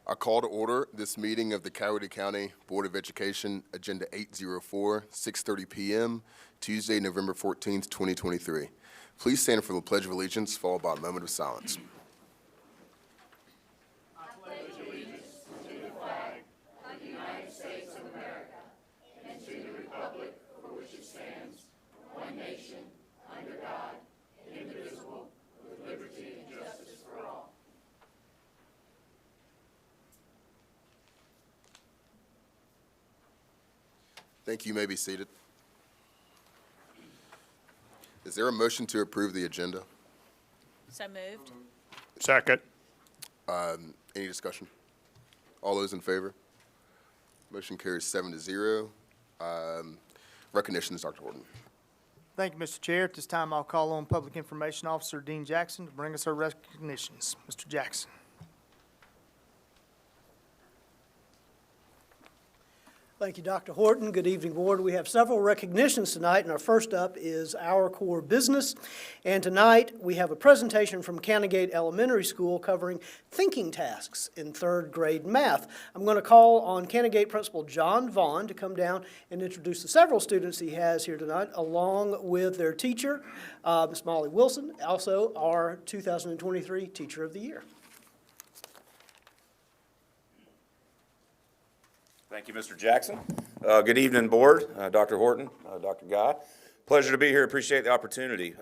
I call to order this meeting of the Coweta County Board of Education, Agenda 804, 6:30 p.m., Tuesday, November 14th, 2023. Please stand for the Pledge of Allegiance, followed by a moment of silence. I pledge allegiance to the flag of the United States of America and to the republic for which it stands, one nation, under God, indivisible, with liberty and justice for all. Thank you. You may be seated. Is there a motion to approve the agenda? So moved. Second. Any discussion? All those in favor? Motion carries 7-0. Recognitions, Dr. Horton. Thank you, Mr. Chair. At this time, I'll call on Public Information Officer Dean Jackson to bring us our recognitions. Mr. Jackson. Thank you, Dr. Horton. Good evening, Board. We have several recognitions tonight, and our first up is Our Core Business. And tonight, we have a presentation from Coweta Elementary School covering thinking tasks in third grade math. I'm going to call on Coweta Principal John Vaughn to come down and introduce the several students he has here tonight, along with their teacher, Ms. Molly Wilson, also our 2023 Teacher of the Year. Thank you, Mr. Jackson. Good evening, Board, Dr. Horton, Dr. Guy. Pleasure to be here. Appreciate the opportunity.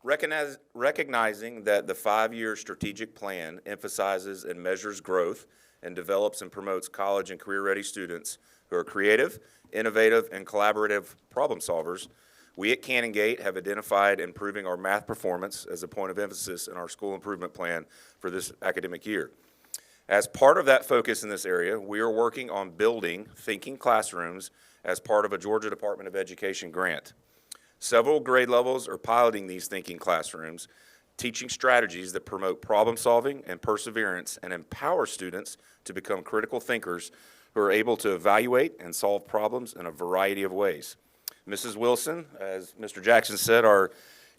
Recognizing that the 5-year strategic plan emphasizes and measures growth and develops and promotes college and career-ready students who are creative, innovative, and collaborative problem solvers, we at Canongate have identified improving our math performance as a point of emphasis in our school improvement plan for this academic year. As part of that focus in this area, we are working on building thinking classrooms as part of a Georgia Department of Education grant. Several grade levels are piloting these thinking classrooms, teaching strategies that promote problem solving and perseverance and empower students to become critical thinkers who are able to evaluate and solve problems in a variety of ways. Mrs. Wilson, as Mr. Jackson said, our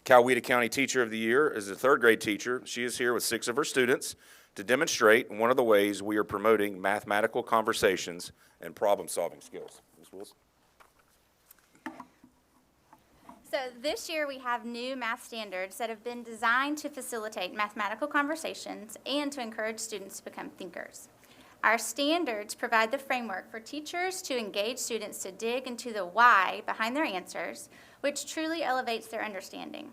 Coweta County Teacher of the Year, is a third grade teacher. She is here with 6 of her students to demonstrate one of the ways we are promoting mathematical conversations and problem-solving skills. Ms. Wilson. So this year we have new math standards that have been designed to facilitate mathematical conversations and to encourage students to become thinkers. Our standards provide the framework for teachers to engage students to dig into the why behind their answers, which truly elevates their understanding.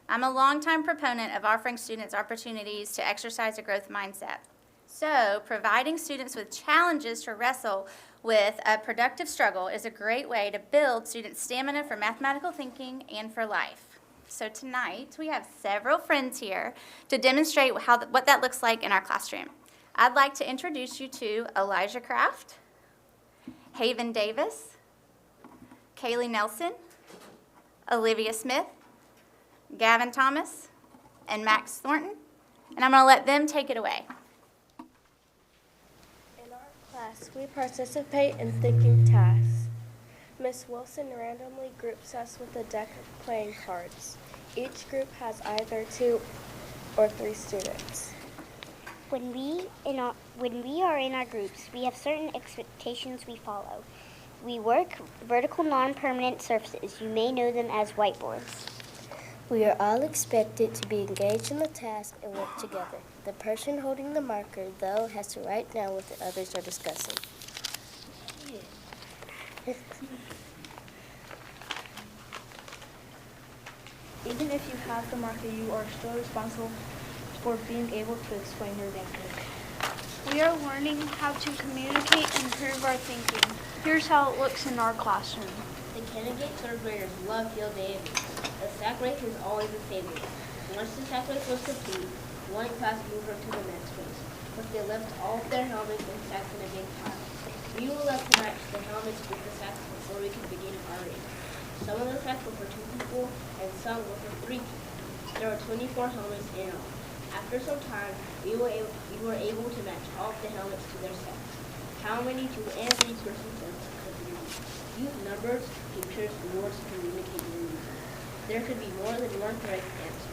I'm a longtime proponent of offering students opportunities to exercise a growth mindset. So, providing students with challenges to wrestle with a productive struggle is a great way to build students' stamina for mathematical thinking and for life. So tonight, we have several friends here to demonstrate what that looks like in our classroom. I'd like to introduce you to Elijah Kraft, Haven Davis, Kaylee Nelson, Olivia Smith, Gavin Thomas, and Max Thornton, and I'm going to let them take it away. In our class, we participate in thinking tasks. Miss Wilson randomly groups us with a deck of playing cards. Each group has either 2 or 3 students. When we are in our groups, we have certain expectations we follow. We work vertical non-permanent surfaces. You may know them as whiteboards. We are all expected to be engaged in the task and work together. The person holding the marker, though, has to write down what the others are discussing. Even if you have the marker, you are still responsible for being able to explain your thinking. We are learning how to communicate and improve our thinking. Here's how it looks in our classroom. The Canongate third graders love field day. The sack race is always a favorite. Once the sack race was complete, one class moved on to the next race, but they left all of their helmets and sacks in a big pile. We were left to match the helmets with the sacks before we could begin our race. Some of the sacks were for 2 people and some were for 3 people. There were 24 helmets in all. After some time, we were able to match all of the helmets to their sacks. How many 2 and 3 persons could we use? Use numbers, pictures, and words to communicate your needs. There could be more than one correct answer.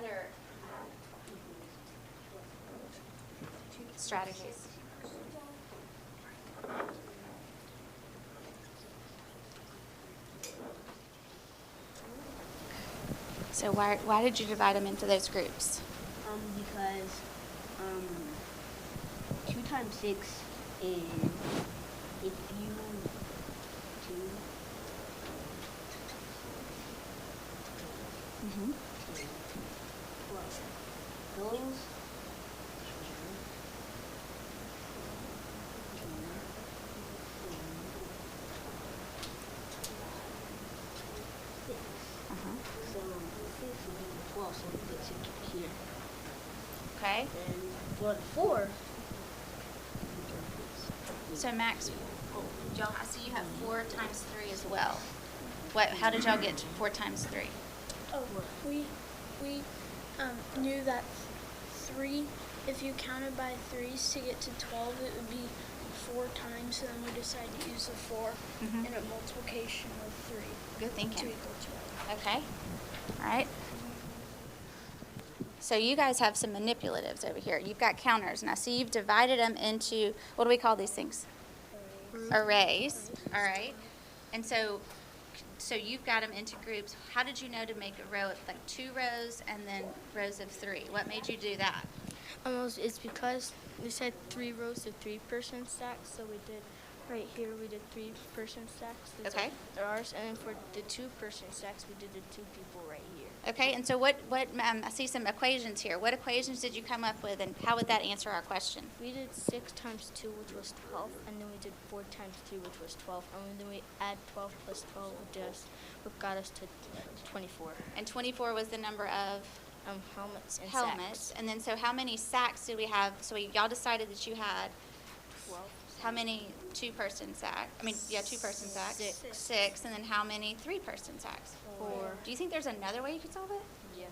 other strategies? So why did you divide them into those groups? Because 2 times 6 is if you do those. So 6 would be 12, so we put 6 here. Okay. And for the 4, So Max, y'all, I see you have 4 times 3 as well. How did y'all get to 4 times 3? Oh, we knew that 3, if you counted by 3s to get to 12, it would be 4 times, so then we decided to use the 4 in a multiplication of 3 Good to thinking. equal 12. Okay. All right. So you guys have some manipulatives over here. You've got counters. Now, see, you've divided them into, what do we call these things? Arrays. All right. And so you've got them into groups. How did you know to make a row of like 2 rows and then rows of 3? What made you do that? It's because we said 3 rows of 3-person stacks, so we did right here. We did 3-person stacks. Okay. They're ours, and then for the 2-person stacks, we did the 2 people right here. Okay. And so what I see some equations here. What equations did you come up with, and how would that answer our question? We did 6 times 2, which was 12, and then we did 4 times 3, which was 12, and then we add 12 plus 12, which got us to 24. And 24 was the number of Helmets and helmets. sacks. And then so how many sacks did we have? So y'all decided that you had 12. how many 2-person sacks? 2-person sacks. 6. 6. And then how many 3-person sacks? 4. Do you think there's another way you could solve it? Yeah.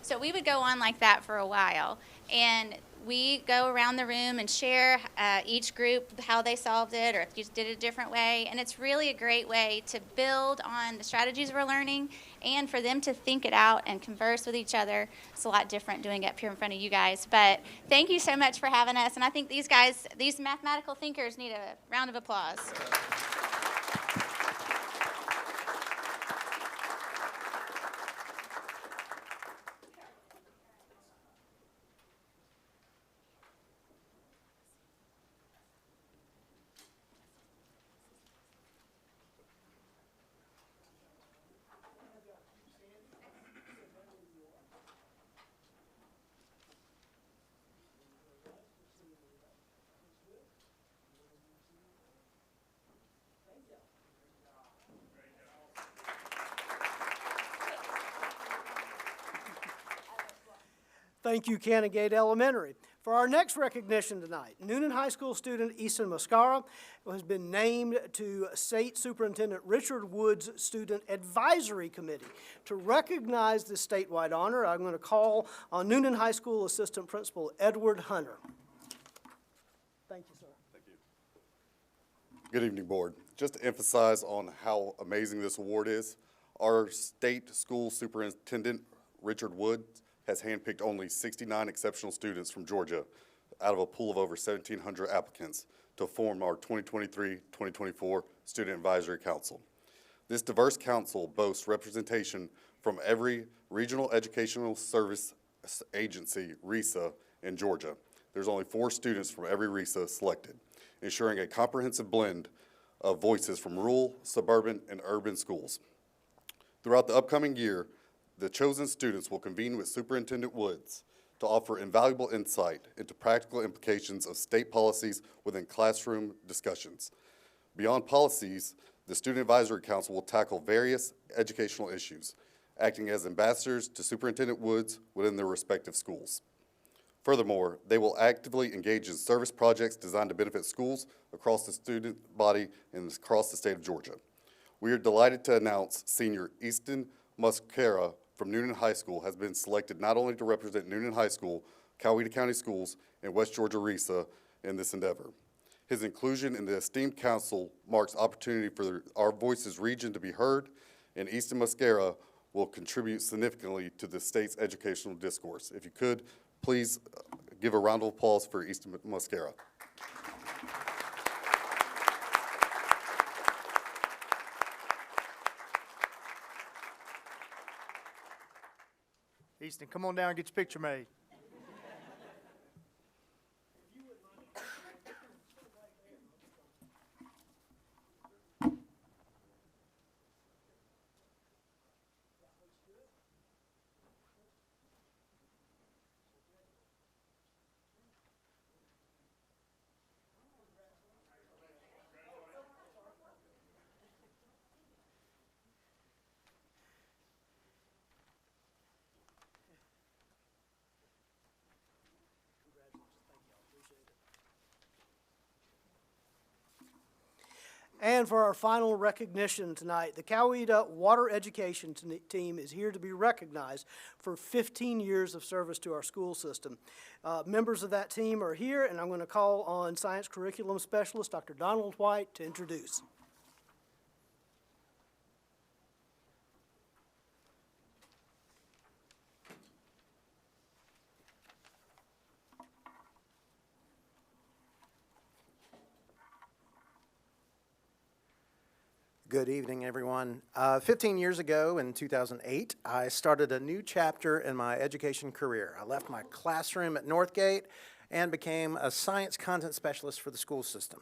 So we would go on like that for a while, and we go around the room and share each group how they solved it, or if you did it a different way. And it's really a great way to build on the strategies we're learning and for them to think it out and converse with each other. It's a lot different doing it up here in front of you guys. But thank you so much for having us. And I think these mathematical thinkers need a round of applause. Thank you, Coweta Elementary. For our next recognition tonight, Noonan High School student Easton Mascara has been named to State Superintendent Richard Wood's Student Advisory Committee. To recognize this statewide honor, I'm going to call on Noonan High School Assistant Principal Edward Hunter. Thank you, sir. Thank you. Good evening, Board. Just to emphasize on how amazing this award is, our state school superintendent, Richard Wood, has handpicked only 69 exceptional students from Georgia out of a pool of over 1,700 applicants to form our 2023-2024 Student Advisory Council. This diverse council boasts representation from every regional educational service agency, RESA, in Georgia. There's only 4 students from every RESA selected, ensuring a comprehensive blend of voices from rural, suburban, and urban schools. Throughout the upcoming year, the chosen students will convene with Superintendent Woods to offer invaluable insight into practical implications of state policies within classroom discussions. Beyond policies, the Student Advisory Council will tackle various educational issues, acting as ambassadors to Superintendent Woods within their respective schools. Furthermore, they will actively engage in service projects designed to benefit schools across the student body and across the state of Georgia. We are delighted to announce senior Easton Mascara from Noonan High School has been selected not only to represent Noonan High School, Coweta County Schools, and West Georgia RESA in this endeavor. His inclusion in the esteemed council marks opportunity for our Voices region to be heard, and Easton Mascara will contribute significantly to the state's educational discourse. If you could, please give a round of applause for Easton Muscara. Easton, come on down and get your picture made. And for our final recognition tonight, the Coweta Water Education Team is here to be recognized for 15 years of service to our school system. Members of that team are here, and I'm going to call on Science Curriculum Specialist Dr. Donald White to introduce. Good evening, everyone. 15 years ago, in 2008, I started a new chapter in my education career. I left my classroom at Northgate and became a science content specialist for the school system.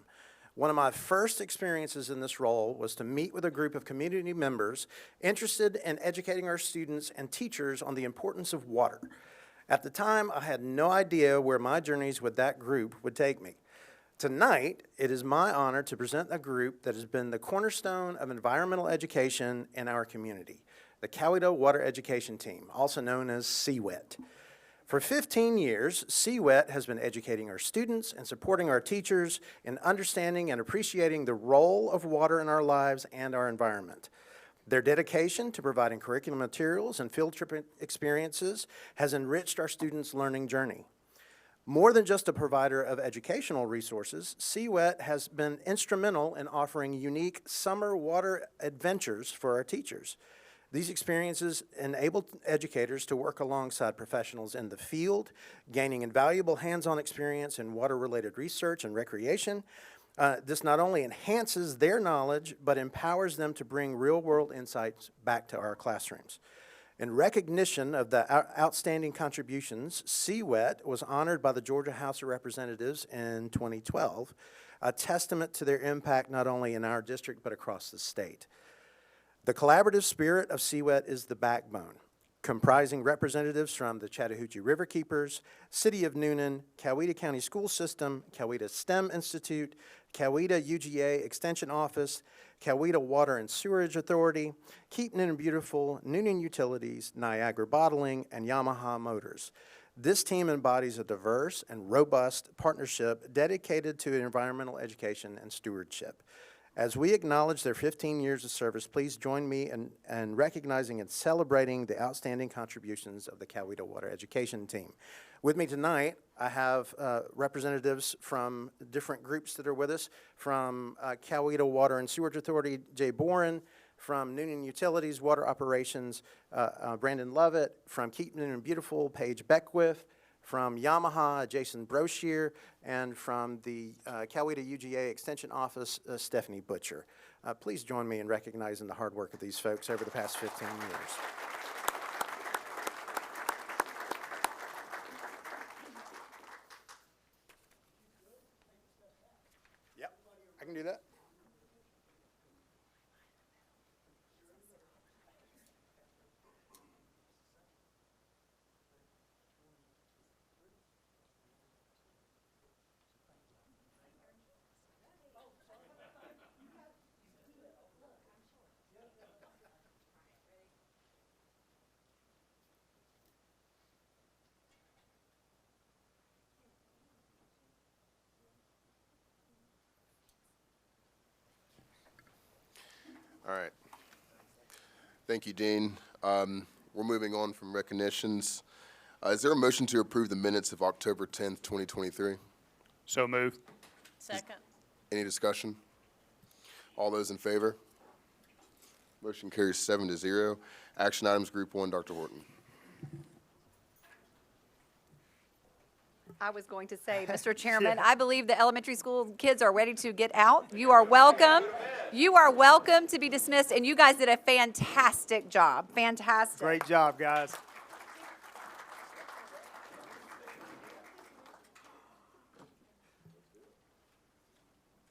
One of my first experiences in this role was to meet with a group of community members interested in educating our students and teachers on the importance of water. At the time, I had no idea where my journeys with that group would take me. Tonight, it is my honor to present a group that has been the cornerstone of environmental education in our community, the Coweta Water Education Team, also known as CWET. For 15 years, CWET has been educating our students and supporting our teachers in understanding and appreciating the role of water in our lives and our environment. Their dedication to providing curriculum materials and field trip experiences has enriched our students' learning journey. More than just a provider of educational resources, CWET has been instrumental in offering unique summer water adventures for our teachers. These experiences enable educators to work alongside professionals in the field, gaining invaluable hands-on experience in water-related research and recreation. This not only enhances their knowledge, but empowers them to bring real-world insights back to our classrooms. In recognition of the outstanding contributions, CWET was honored by the Georgia House of Representatives in 2012, a testament to their impact not only in our district but across the state. The collaborative spirit of CWET is the backbone, comprising representatives from the Chattahoochee Riverkeepers, City of Newnan, Coweta County School System, Coweta STEM Institute, Coweta UGA Extension Office, Coweta Water and Sewerage Authority, Keep Newnan Beautiful, Newnan Utilities, Niagara Bottling, and Yamaha Motors. This team embodies a diverse and robust partnership dedicated to environmental education and stewardship. As we acknowledge their 15 years of service, please join me in recognizing and celebrating the outstanding contributions of the Coweta Water Education Team. With me tonight, I have representatives from different groups that are with us, from Coweta Water and Sewerage Authority, Jay Boren, from Newnan Utilities Water Operations, Brandon Lovett, from Keep Newnan Beautiful, Paige Beckwith, from Yamaha, Jason Broshier, and from the Coweta UGA Extension Office, Stephanie Butcher. Please join me in recognizing the hard work of these folks over the past 15 years. Yep, I can do that. All right. Thank you, Dean. We're moving on from recognitions. Is there a motion to approve the minutes of October 10th, 2023? So moved. Second. Any discussion? All those in favor? Motion carries 7-0. Action items, Group 1, Dr. Horton. I was going to say, Mr. Chairman, I believe the elementary school kids are ready to get out. You are welcome. You are welcome to be dismissed, and you guys did a fantastic job. Fantastic. Great job, guys.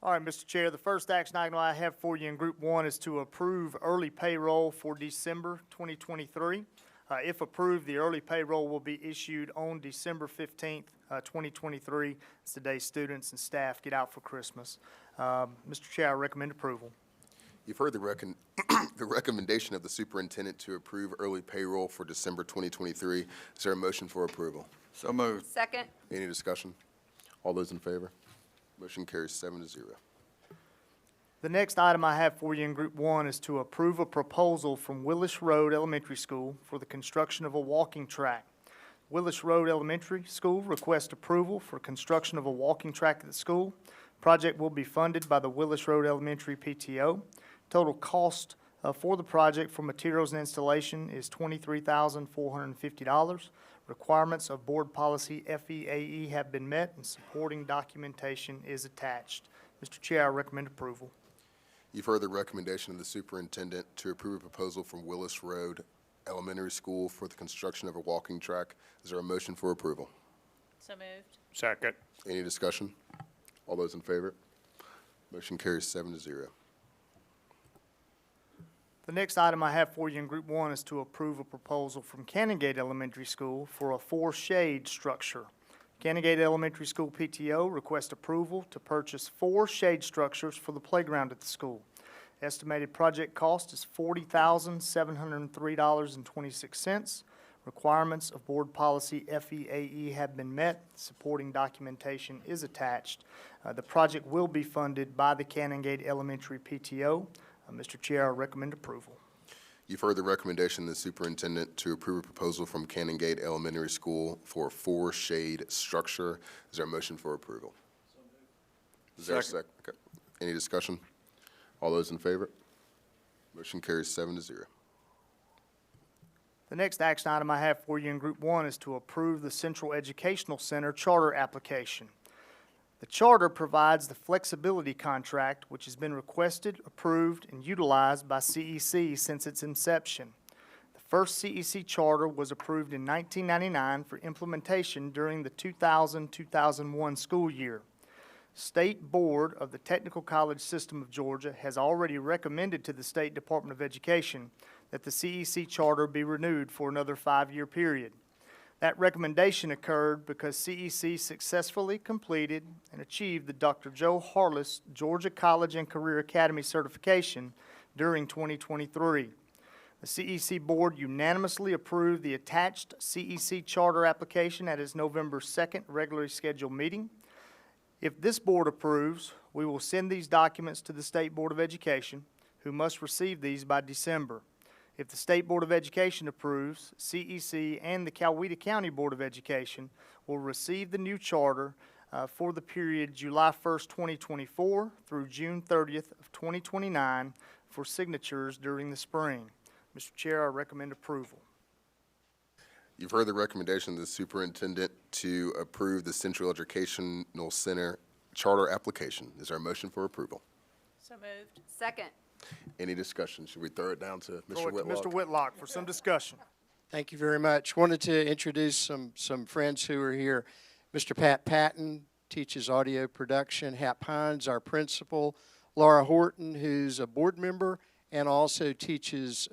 All right, Mr. Chair, the first action item I have for you in Group 1 is to approve early payroll for December 2023. If approved, the early payroll will be issued on December 15th, 2023. It's the day students and staff get out for Christmas. Mr. Chair, I recommend approval. You've heard the the recommendation of the superintendent to approve early payroll for December 2023. Is there a motion for approval? So moved. Second. Any discussion? All those in favor? Motion carries 7-0. The next item I have for you in Group 1 is to approve a proposal from Willis Road Elementary School for the construction of a walking track. Willis Road Elementary School requests approval for construction of a walking track at the school. Project will be funded by the Willis Road Elementary PTO. Total cost for the project for materials and installation is $23,450. Requirements of board policy FEAE have been met and supporting documentation is attached. Mr. Chair, I recommend approval. You've heard the recommendation of the superintendent to approve a proposal from Willis Road Elementary School for the construction of a walking track. Is there a motion for approval? So moved. Second. Any discussion? All those in favor? Motion carries 7-0. The next item I have for you in Group 1 is to approve a proposal from Canongate Elementary School for a four-shade structure. Canongate Elementary School PTO requests approval to purchase 4 shade structures for the playground at the school. Estimated project cost is $40,703.26. Requirements of board policy FEAE have been met. Supporting documentation is attached. The project will be funded by the Canongate Elementary PTO. Mr. Chair, I recommend approval. You've heard the recommendation of the superintendent to approve a proposal from Canongate Elementary School for a 4-shade structure. Is there a motion for approval? Is there a second? Okay. Any discussion? All those in favor? Motion carries 7-0. The next action item I have for you in Group 1 is to approve the Central Educational Center charter application. The charter provides the flexibility contract, which has been requested, approved, and utilized by CEC since its inception. The first CEC charter was approved in 1999 for implementation during the 2000-2001 school year. State Board of the Technical College System of Georgia has already recommended to the State Department of Education that the CEC charter be renewed for another 5-year period. That recommendation occurred because CEC successfully completed and achieved the Dr. Joe Harless Georgia College and Career Academy certification during 2023. The CEC Board unanimously approved the attached CEC charter application at its November 2nd regularly scheduled meeting. If this board approves, we will send these documents to the State Board of Education, who must receive these by December. If the State Board of Education approves, CEC and the Coweta County Board of Education will receive the new charter for the period July 1st, 2024 through June 30th of 2029 for signatures during the spring. Mr. Chair, I recommend approval. You've heard the recommendation of the superintendent to approve the Central Educational Center charter application. Is there a motion for approval? So moved. Second. Any discussion? Should we throw it down to Throw Mr. it to Whitlock? Mr. Whitlock for some discussion. Thank you very much. Wanted to introduce some friends who are here. Mr. Pat Patton teaches audio production. Hap Hines, our principal. Laura Horton, who's a board member and also teaches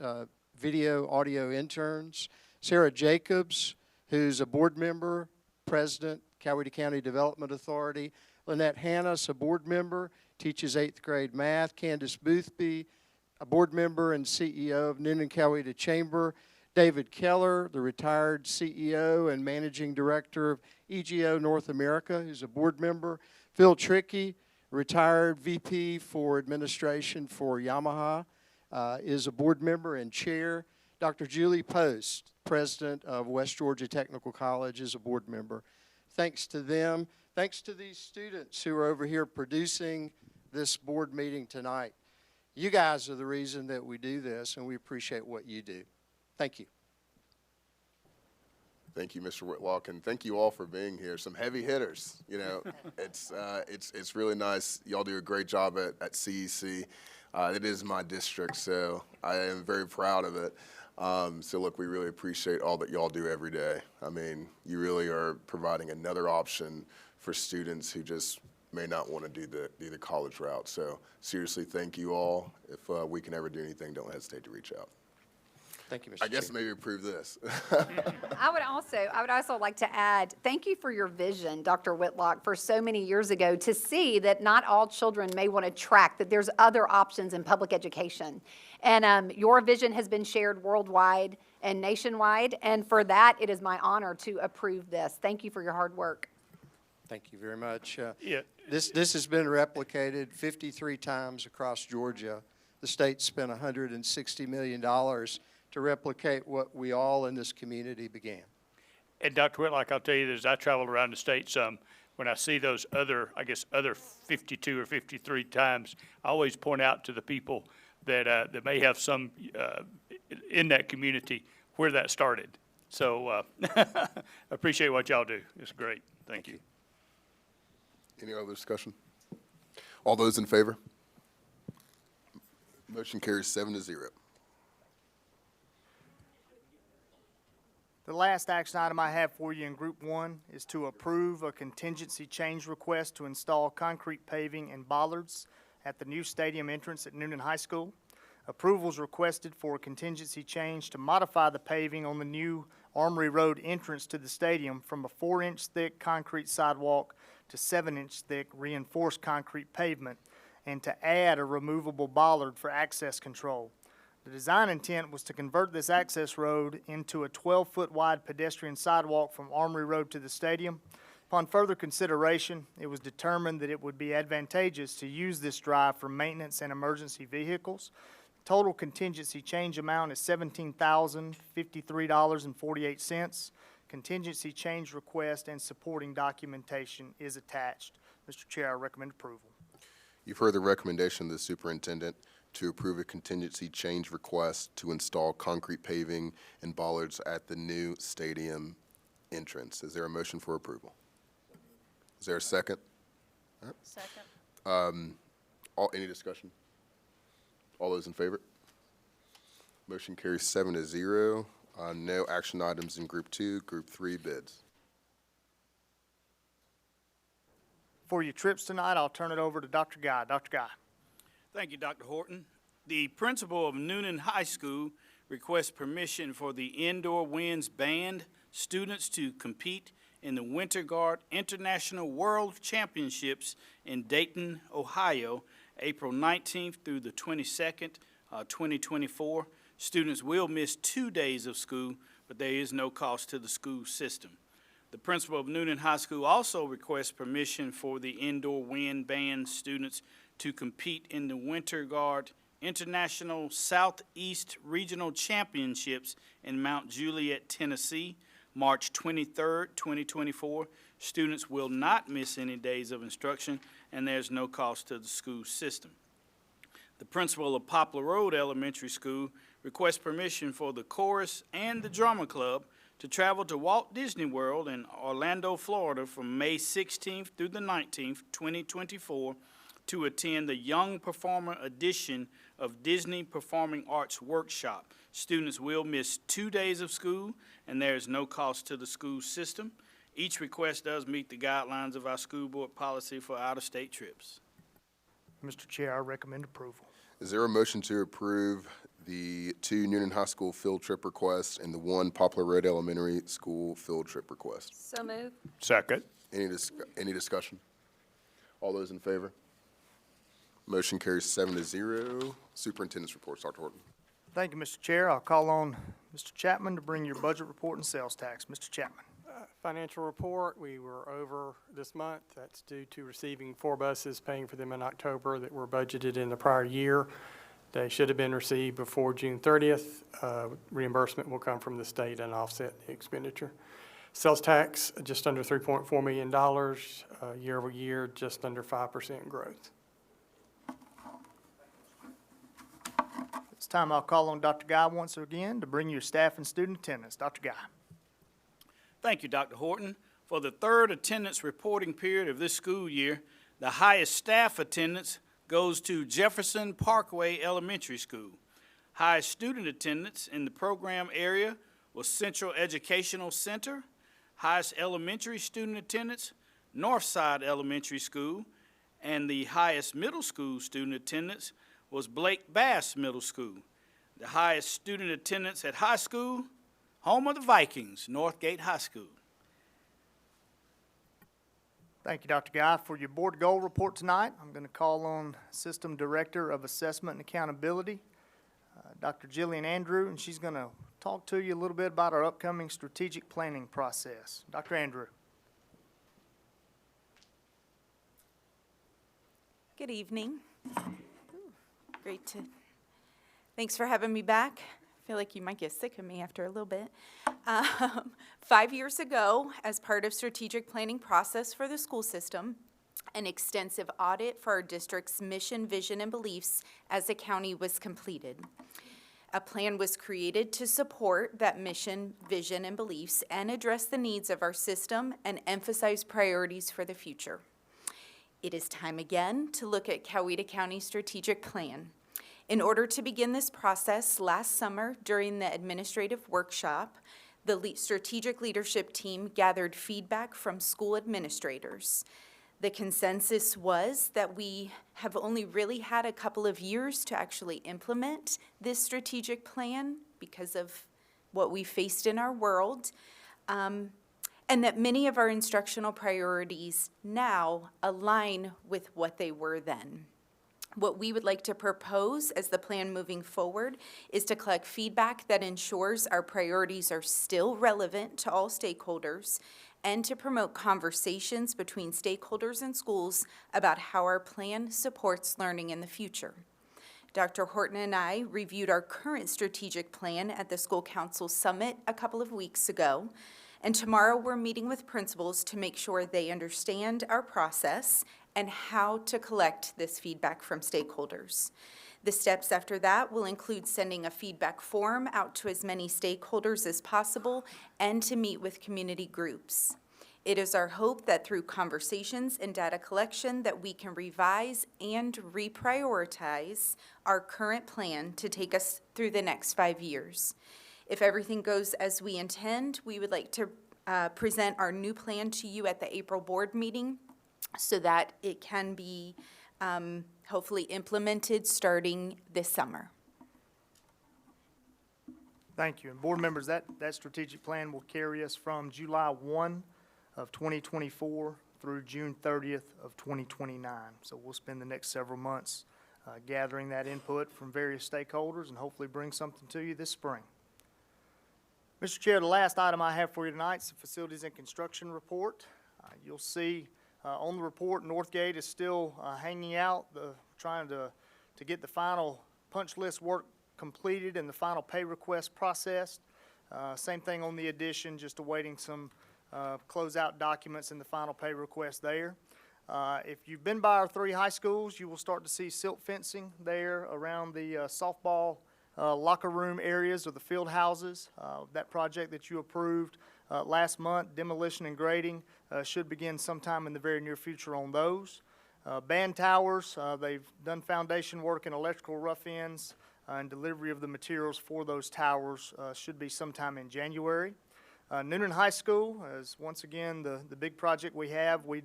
video audio interns. Sarah Jacobs, who's a board member, president, Coweta County Development Authority. Lynette Hannes, a board member, teaches 8th grade math. Candace Boothby, a board member and CEO of Noonan Coweta Chamber. David Keller, the retired CEO and managing director of EGO North America, who's a board member. Phil Trickey, retired VP for administration for Yamaha, is a board member and chair. Dr. Julie Post, president of West Georgia Technical College, is a board member. Thanks to them. Thanks to these students who are over here producing this board meeting tonight. You guys are the reason that we do this, and we appreciate what you do. Thank you. Thank you, Mr. Whitlock, and thank you all for being here. Some heavy hitters, you know. It's really nice. Y'all do a great job at CEC. It is my district, so I am very proud of it. So look, we really appreciate all that y'all do every day. I mean, you really are providing another option for students who just may not want to do the college route. So seriously, thank you all. If we can ever do anything, don't hesitate to reach out. Thank you, Mr. I guess Chair. maybe approve this. I would also like to add, thank you for your vision, Dr. Whitlock, for so many years ago to see that not all children may want to track, that there's other options in public education. And your vision has been shared worldwide and nationwide, and for that, it is my honor to approve this. Thank you for your hard work. Thank you very much. Yeah. This has been replicated 53 times across Georgia. The state spent $160 million to replicate what we all in this community began. And Dr. Whitlock, I'll tell you this, I travel around the state some. When I see those other 52 or 53 times, I always point out to the people that may have some in that community where that started. So appreciate what y'all do. It's great. Thank you. Any other discussion? All those in favor? Motion carries 7-0. The last action item I have for you in Group 1 is to approve a contingency change request to install concrete paving and bollards at the new stadium entrance at Noonan High School. Approval is requested for a contingency change to modify the paving on the new Armory Road entrance to the stadium from a 4-inch thick concrete sidewalk to 7-inch thick reinforced concrete pavement, and to add a removable bollard for access control. The design intent was to convert this access road into a 12-foot wide pedestrian sidewalk from Armory Road to the stadium. Upon further consideration, it was determined that it would be advantageous to use this drive for maintenance and emergency vehicles. Total contingency change amount is $17,053.48. Contingency change request and supporting documentation is attached. Mr. Chair, I recommend approval. You've heard the recommendation of the superintendent to approve a contingency change request to install concrete paving and bollards at the new stadium entrance. Is there a motion for approval? Is there a second? Second. Any discussion? All those in favor? Motion carries 7-0. No action items in Group 2. Group 3 bids. For your trips tonight, I'll turn it over to Dr. Guy. Dr. Guy. Thank you, Dr. Horton. The principal of Noonan High School requests permission for the Indoor Winds Band students to compete in the Winter Guard International World Championships in Dayton, Ohio, April 19th through the 22nd, 2024. Students will miss 2 days of school, but there is no cost to the school system. The principal of Noonan High School also requests permission for the Indoor Wind Band students to compete in the Winter Guard International Southeast Regional Championships in Mount Juliet, Tennessee, March 23rd, 2024. Students will not miss any days of instruction, and there's no cost to the school system. The principal of Poplar Road Elementary School requests permission for the chorus and the drama club to travel to Walt Disney World in Orlando, Florida from May 16th through the 19th, 2024, to attend the Young Performer edition of Disney Performing Arts Workshop. Students will miss 2 days of school, and there is no cost to the school system. Each request does meet the guidelines of our school board policy for out-of-state trips. Mr. Chair, I recommend approval. Is there a motion to approve the 2 Noonan High School field trip requests and the 1 Poplar Road Elementary School field trip request? So moved. Second. Any discussion? All those in favor? Motion carries 7-0. Superintendent's reports, Dr. Horton. Thank you, Mr. Chair. I'll call on Mr. Chapman to bring your budget report and sales tax. Mr. Chapman. Financial report, we were over this month. That's due to receiving 4 buses, paying for them in October that were budgeted in the prior year. They should have been received before June 30th. Reimbursement will come from the state and offset the expenditure. Sales tax, just under $3.4 million, year over year, just under 5% growth. time, I'll call on Dr. Guy once again to bring your staff and student attendance. Dr. Guy. Thank you, Dr. Horton. For the third attendance reporting period of this school year, the highest staff attendance goes to Jefferson Parkway Elementary School. Highest student attendance in the program area was Central Educational Center. Highest elementary student attendance, Northside Elementary School. And the highest middle school student attendance was Blake Bass Middle School. The highest student attendance at high school, home of the Vikings, Northgate High School. Thank you, Dr. Guy. For your board goal report tonight, I'm going to call on System Director of Assessment and Accountability, Dr. Jillian Andrew, and she's going to talk to you a little bit about our upcoming strategic planning process. Dr. Andrew. Good evening. Thanks for having me back. I feel like you might get sick of me after a little bit. 5 years ago, as part of strategic planning process for the school system, an extensive audit for our district's mission, vision, and beliefs as a county was completed. A plan was created to support that mission, vision, and beliefs and address the needs of our system and emphasize priorities for the future. It is time again to look at Coweta County's strategic plan. In order to begin this process, last summer during the administrative workshop, the strategic leadership team gathered feedback from school administrators. The consensus was that we have only really had a couple of years to actually implement this strategic plan because of what we faced in our world. And that many of our instructional priorities now align with what they were then. What we would like to propose as the plan moving forward is to collect feedback that ensures our priorities are still relevant to all stakeholders and to promote conversations between stakeholders and schools about how our plan supports learning in the future. Dr. Horton and I reviewed our current strategic plan at the School Council Summit a couple of weeks ago. And tomorrow we're meeting with principals to make sure they understand our process and how to collect this feedback from stakeholders. The steps after that will include sending a feedback form out to as many stakeholders as possible and to meet with community groups. It is our hope that through conversations and data collection that we can revise and reprioritize our current plan to take us through the next 5 years. If everything goes as we intend, we would like to present our new plan to you at the April board meeting so that it can be hopefully implemented starting this summer. Thank you. And board members, that strategic plan will carry us from July 1 of 2024 through June 30th of 2029. So we'll spend the next several months gathering that input from various stakeholders and hopefully bring something to you this spring. Mr. Chair, the last item I have for you tonight is the Facilities and Construction Report. You'll see on the report, Northgate is still hanging out, trying to get the final punch list work completed and the final pay request processed. Same thing on the addition, just awaiting some closeout documents in the final pay request there. If you've been by our 3 high schools, you will start to see silt fencing there around the softball locker room areas or the field houses. That project that you approved last month, demolition and grading, should begin sometime in the very near future on those. Band towers, they've done foundation work and electrical rough ends, and delivery of the materials for those towers should be sometime in January. Noonan High School is once again the big project we have. We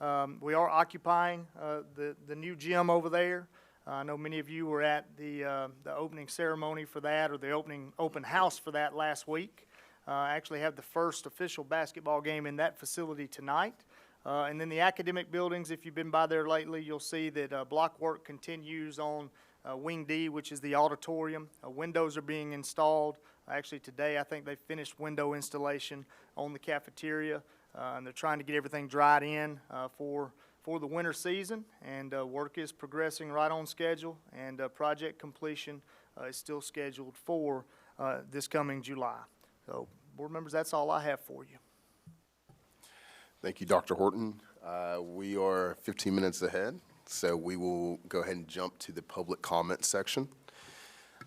are occupying the new gym over there. I know many of you were at the opening ceremony for that, or the open house for that last week. I actually have the first official basketball game in that facility tonight. And then the academic buildings, if you've been by there lately, you'll see that block work continues on Wing D, which is the auditorium. Windows are being installed. Actually today, I think they finished window installation on the cafeteria, and they're trying to get everything dried in for the winter season, and work is progressing right on schedule, and project completion is still scheduled for this coming July. So, board members, that's all I have for you. Thank you, Dr. Horton. We are 15 minutes ahead, so we will go ahead and jump to the public comment section.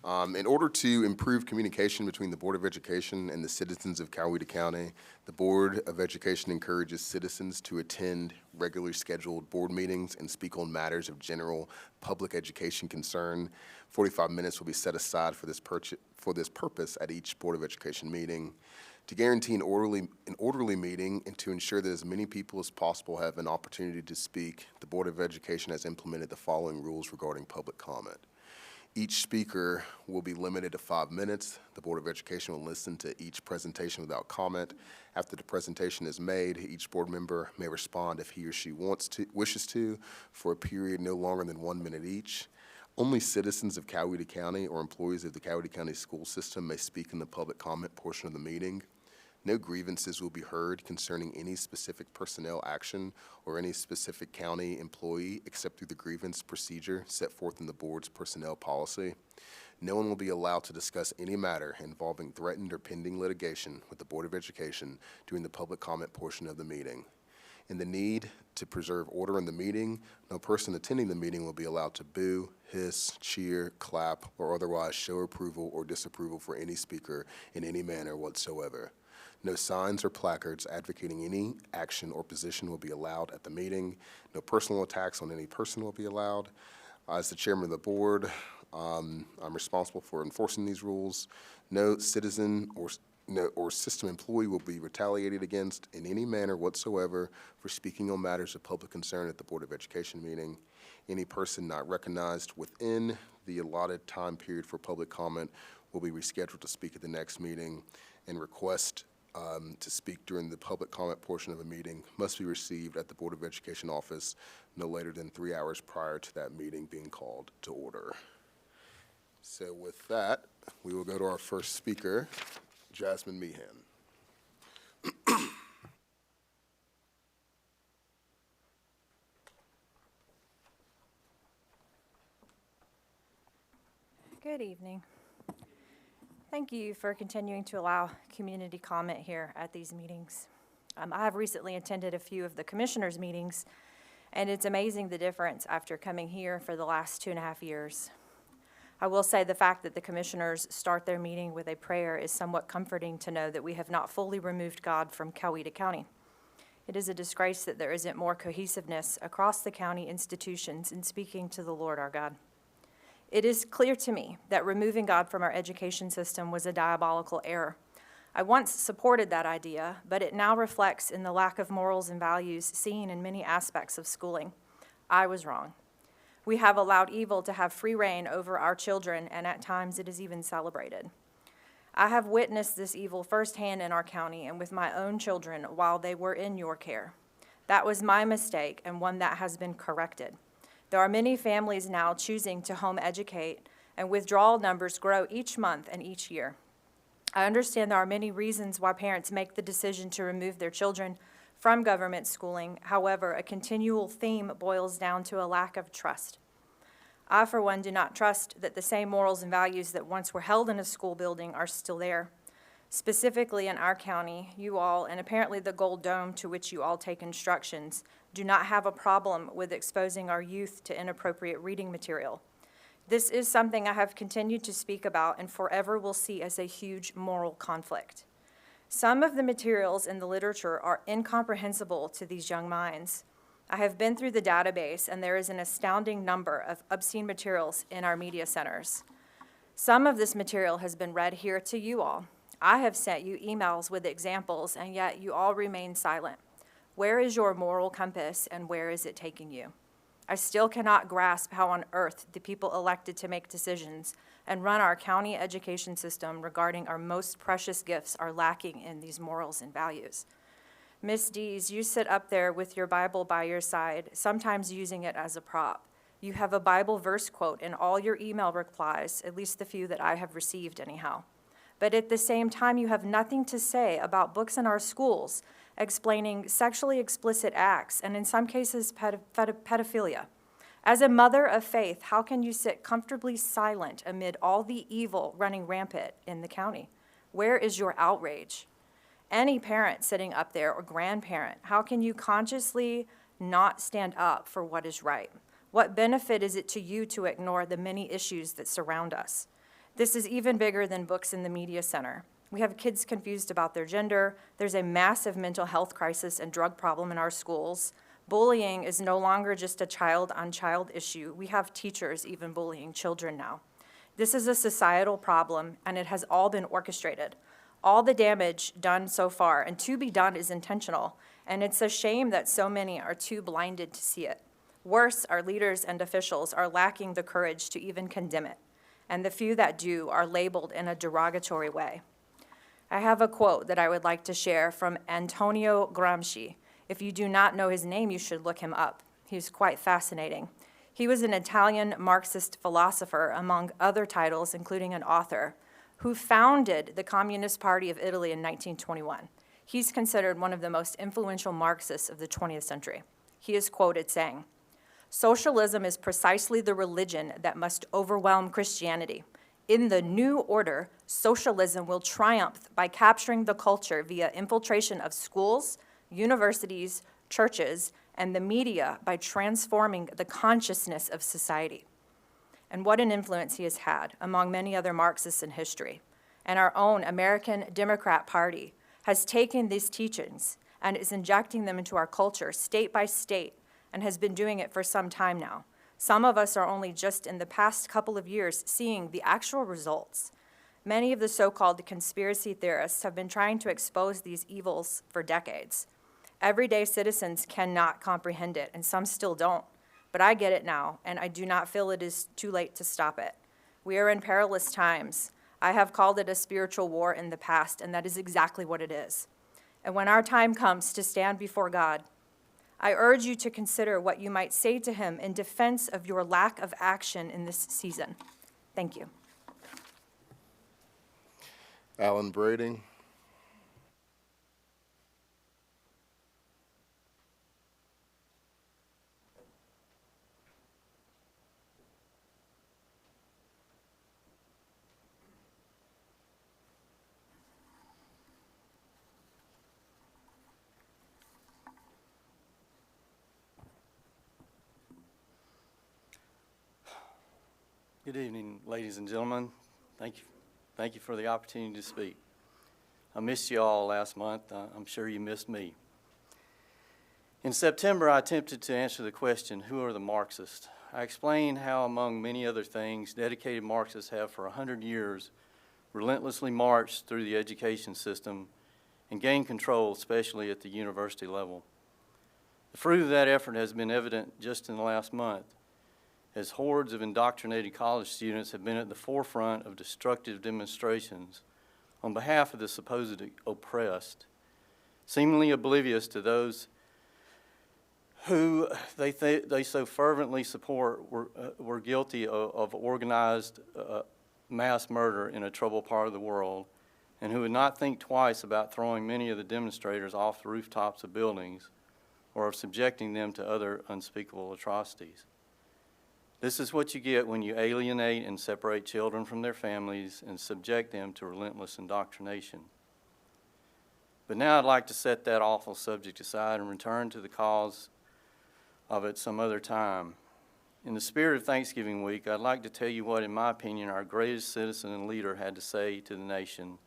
In order to improve communication between the Board of Education and the citizens of Coweta County, the Board of Education encourages citizens to attend regularly scheduled board meetings and speak on matters of general public education concern. 45 minutes will be set aside for this purpose at each Board of Education meeting. To guarantee an orderly meeting and to ensure that as many people as possible have an opportunity to speak, the Board of Education has implemented the following rules regarding public comment. Each speaker will be limited to 5 minutes. The Board of Education will listen to each presentation without comment. After the presentation is made, each board member may respond if he or she wishes to, for a period no longer than 1 minute each. Only citizens of Coweta County or employees of the Coweta County school system may speak in the public comment portion of the meeting. No grievances will be heard concerning any specific personnel action or any specific county employee except through the grievance procedure set forth in the board's personnel policy. No one will be allowed to discuss any matter involving threatened or pending litigation with the Board of Education during the public comment portion of the meeting. In the need to preserve order in the meeting, no person attending the meeting will be allowed to boo, hiss, cheer, clap, or otherwise show approval or disapproval for any speaker in any manner whatsoever. No signs or placards advocating any action or position will be allowed at the meeting. No personal attacks on any person will be allowed. As the chairman of the board, I'm responsible for enforcing these rules. No citizen or system employee will be retaliated against in any manner whatsoever for speaking on matters of public concern at the Board of Education meeting. Any person not recognized within the allotted time period for public comment will be rescheduled to speak at the next meeting, and request to speak during the public comment portion of a meeting must be received at the Board of Education office no later than 3 hours prior to that meeting being called to order. So with that, we will go to our first speaker, Jasmine Meehan. Good evening. Thank you for continuing to allow community comment here at these meetings. I have recently attended a few of the commissioners' meetings, and it's amazing the difference after coming here for the last 2.5 years. I will say the fact that the commissioners start their meeting with a prayer is somewhat comforting to know that we have not fully removed God from Coweta County. It is a disgrace that there isn't more cohesiveness across the county institutions in speaking to the Lord our God. It is clear to me that removing God from our education system was a diabolical error. I once supported that idea, but it now reflects in the lack of morals and values seen in many aspects of schooling. I was wrong. We have allowed evil to have free reign over our children, and at times it is even celebrated. I have witnessed this evil firsthand in our county and with my own children while they were in your care. That was my mistake and one that has been corrected. There are many families now choosing to home educate, and withdrawal numbers grow each month and each year. I understand there are many reasons why parents make the decision to remove their children from government schooling. However, a continual theme boils down to a lack of trust. I, for one, do not trust that the same morals and values that once were held in a school building are still there. Specifically in our county, you all, and apparently the Gold Dome to which you all take instructions, do not have a problem with exposing our youth to inappropriate reading material. This is something I have continued to speak about and forever will see as a huge moral conflict. Some of the materials in the literature are incomprehensible to these young minds. I have been through the database, and there is an astounding number of obscene materials in our media centers. Some of this material has been read here to you all. I have sent you emails with examples, and yet you all remain silent. Where is your moral compass, and where is it taking you? I still cannot grasp how on earth the people elected to make decisions and run our county education system regarding our most precious gifts are lacking in these morals and values. Miss Dees, you sit up there with your Bible by your side, sometimes using it as a prop. You have a Bible verse quote in all your email replies, at least the few that I have received anyhow. But at the same time, you have nothing to say about books in our schools explaining sexually explicit acts and in some cases pedophilia. As a mother of faith, how can you sit comfortably silent amid all the evil running rampant in the county? Where is your outrage? Any parent sitting up there or grandparent, how can you consciously not stand up for what is right? What benefit is it to you to ignore the many issues that surround us? This is even bigger than books in the media center. We have kids confused about their gender. There's a massive mental health crisis and drug problem in our schools. Bullying is no longer just a child-on-child issue. We have teachers even bullying children now. This is a societal problem, and it has all been orchestrated. All the damage done so far, and to be done, is intentional, and it's a shame that so many are too blinded to see it. Worse, our leaders and officials are lacking the courage to even condemn it, and the few that do are labeled in a derogatory way. I have a quote that I would like to share from Antonio Gramsci. If you do not know his name, you should look him up. He's quite fascinating. He was an Italian Marxist philosopher, among other titles, including an author, who founded the Communist Party of Italy in 1921. He's considered one of the most influential Marxists of the 20th century. He is quoted saying, "Socialism is precisely the religion that must overwhelm Christianity. In the new order, socialism will triumph by capturing the culture via infiltration of schools, universities, churches, and the media by transforming the consciousness of society." And what an influence he has had among many other Marxists in history. And our own American Democrat Party has taken these teachings and is injecting them into our culture state by state and has been doing it for some time now. Some of us are only just in the past couple of years seeing the actual results. Many of the so-called conspiracy theorists have been trying to expose these evils for decades. Everyday citizens cannot comprehend it, and some still don't. But I get it now, and I do not feel it is too late to stop it. We are in perilous times. I have called it a spiritual war in the past, and that is exactly what it is. And when our time comes to stand before God, I urge you to consider what you might say to him in defense of your lack of action in this season. Thank you. Alan Brading. Good evening, ladies and gentlemen. Thank you for the opportunity to speak. I missed you all last month. I'm sure you missed me. In September, I attempted to answer the question, who are the Marxists? I explained how, among many other things, dedicated Marxists have for 100 years relentlessly marched through the education system and gained control, especially at the university level. The fruit of that effort has been evident just in the last month, as hordes of indoctrinated college students have been at the forefront of destructive demonstrations on behalf of the supposed oppressed, seemingly oblivious to those who they so fervently support were guilty of organized mass murder in a troubled part of the world, and who would not think twice about throwing many of the demonstrators off the rooftops of buildings or of subjecting them to other unspeakable atrocities. This is what you get when you alienate and separate children from their families and subject them to relentless indoctrination. But now I'd like to set that awful subject aside and return to the cause of it some other time. In the spirit of Thanksgiving week, I'd like to tell you what, in my opinion, our greatest citizen and leader had to say to the nation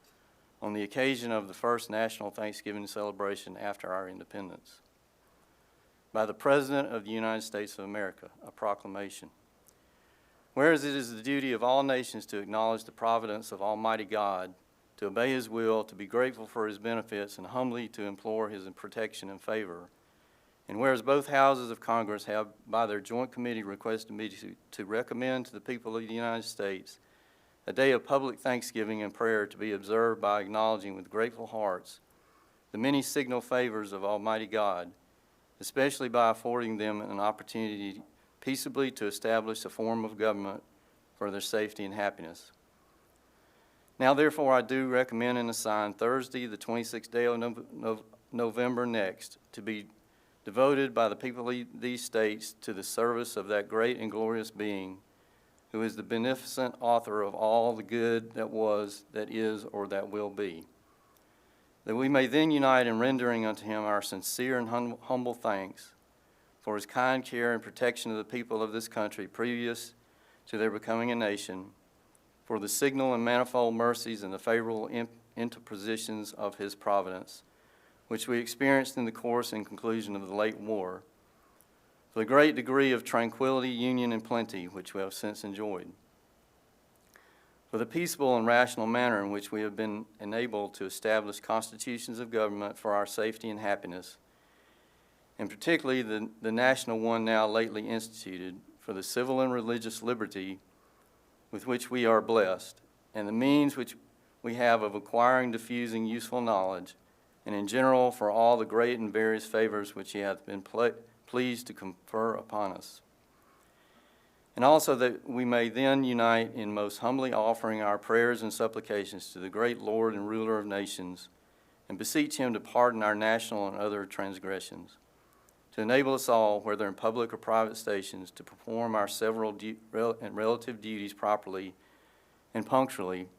on the occasion of the first national Thanksgiving celebration after our independence. By the President of the United States of America, a proclamation. Whereas it is the duty of all nations to acknowledge the providence of Almighty God, to obey His will, to be grateful for His benefits, and humbly to implore His protection and favor. And whereas both houses of Congress have, by their joint committee, requested me to recommend to the people of the United States a day of public thanksgiving and prayer to be observed by acknowledging with grateful hearts the many signal favors of Almighty God, especially by affording them an opportunity peaceably to establish a form of government for their safety and happiness. Now, therefore, I do recommend and assign Thursday, the 26th day of November next, to be devoted by the people of these states to the service of that great and glorious being who is the beneficent author of all the good that was, that is, or that will be, that we may then unite in rendering unto him our sincere and humble thanks for his kind care and protection of the people of this country previous to their becoming a nation, for the signal and manifold mercies and the favorable interpositions of his providence, which we experienced in the course and conclusion of the late war, for the great degree of tranquility, union, and plenty which we have since enjoyed, for the peaceable and rational manner in which we have been enabled to establish constitutions of government for our safety and happiness, and particularly the national one now lately instituted for the civil and religious liberty with which we are blessed, and the means which we have of acquiring, diffusing useful knowledge, and in general for all the great and various favors which he hath been pleased to confer upon us. And also that we may then unite in most humbly offering our prayers and supplications to the great Lord and ruler of nations, and beseech him to pardon our national and other transgressions, to enable us all, whether in public or private stations, to perform our several and relative duties properly and punctually,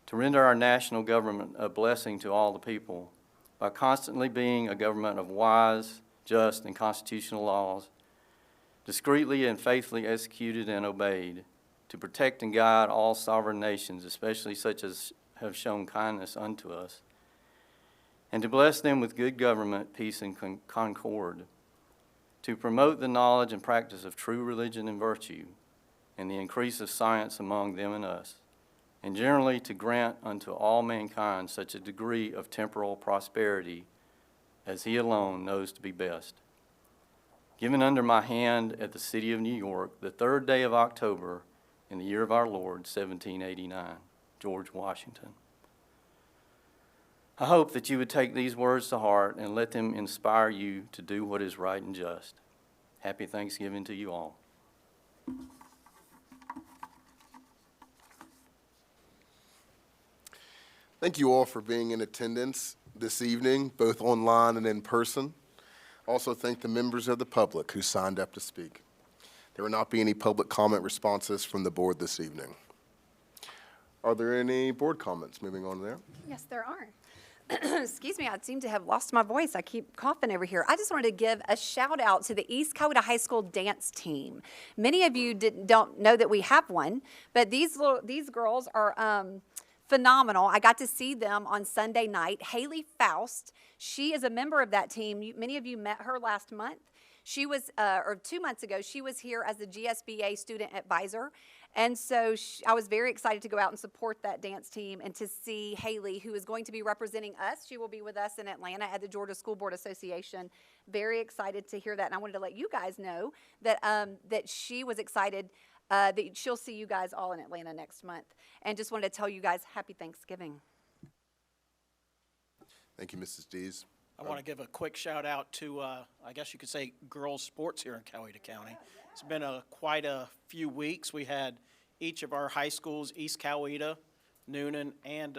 to render our national government a blessing to all the people, by constantly being a government of wise, just, and constitutional laws, discreetly and faithfully executed and obeyed, to protect and guide all sovereign nations, especially such as have shown kindness unto us, and to bless them with good government, peace, and concord, to promote the knowledge and practice of true religion and virtue, and the increase of science among them and us, and generally to grant unto all mankind such a degree of temporal prosperity as he alone knows to be best. Given under my hand at the city of New York, the 3rd day of October, in the year of our Lord, 1789, George Washington. I hope that you would take these words to heart and let them inspire you to do what is right and just. Happy Thanksgiving to you all. Thank you all for being in attendance this evening, both online and in person. Also thank the members of the public who signed up to speak. There will not be any public comment responses from the board this evening. Are there any board comments? Moving on there. Yes, there are. Excuse me, I seem to have lost my voice. I keep coughing over here. I just wanted to give a shout out to the East Coweta High School dance team. Many of you don't know that we have one, but these girls are phenomenal. I got to see them on Sunday night. Haley Faust, she is a member of that team. Many of you met her last month. She was, or 2 months ago, she was here as a GSBA student advisor. And so I was very excited to go out and support that dance team and to see Haley, who is going to be representing us. She will be with us in Atlanta at the Georgia School Board Association. Very excited to hear that. And I wanted to let you guys know that, that she was excited that she'll see you guys all in Atlanta next month. And just wanted to tell you guys happy Thanksgiving. Thank you, Mrs. Dees. I want to give a quick shout out to, I guess you could say, girls sports here in Coweta County. It's been quite a few weeks. We had each of our high schools, East Coweta, Noonan, and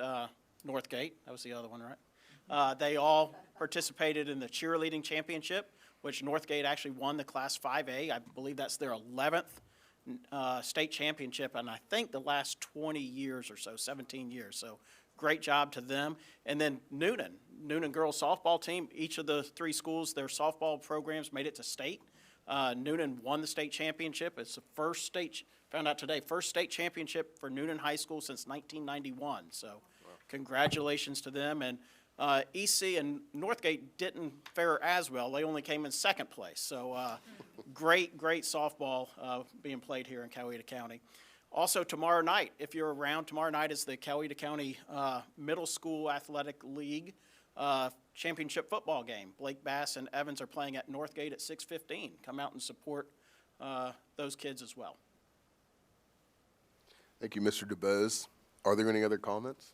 Northgate. That was the other one, right? They all participated in the cheerleading championship, which Northgate actually won the Class 5A. I believe that's their 11th state championship, and I think the last 20 years or so, 17 years. So great job to them. And then Noonan girls softball team, each of the 3 schools, their softball programs made it to state. Noonan won the state championship. It's the first state, found out today, first state championship for Noonan High School since 1991. So congratulations to them. And EC and Northgate didn't fare as well. They only came in 2nd place. So great softball being played here in Coweta County. Also tomorrow night, if you're around, tomorrow night is the Coweta County Middle School Athletic League championship football game. Blake Bass and Evans are playing at Northgate at 6:15. Come out and support those kids as well. Thank you, Mr. DuBose. Are there any other comments?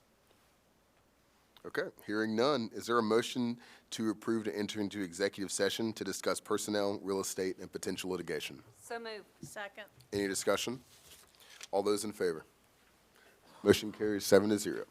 Okay, hearing none, is there a motion to approve to enter into executive session to discuss personnel, real estate, and potential litigation? So moved. Second. Any discussion? All those in favor? Motion carries 7-0.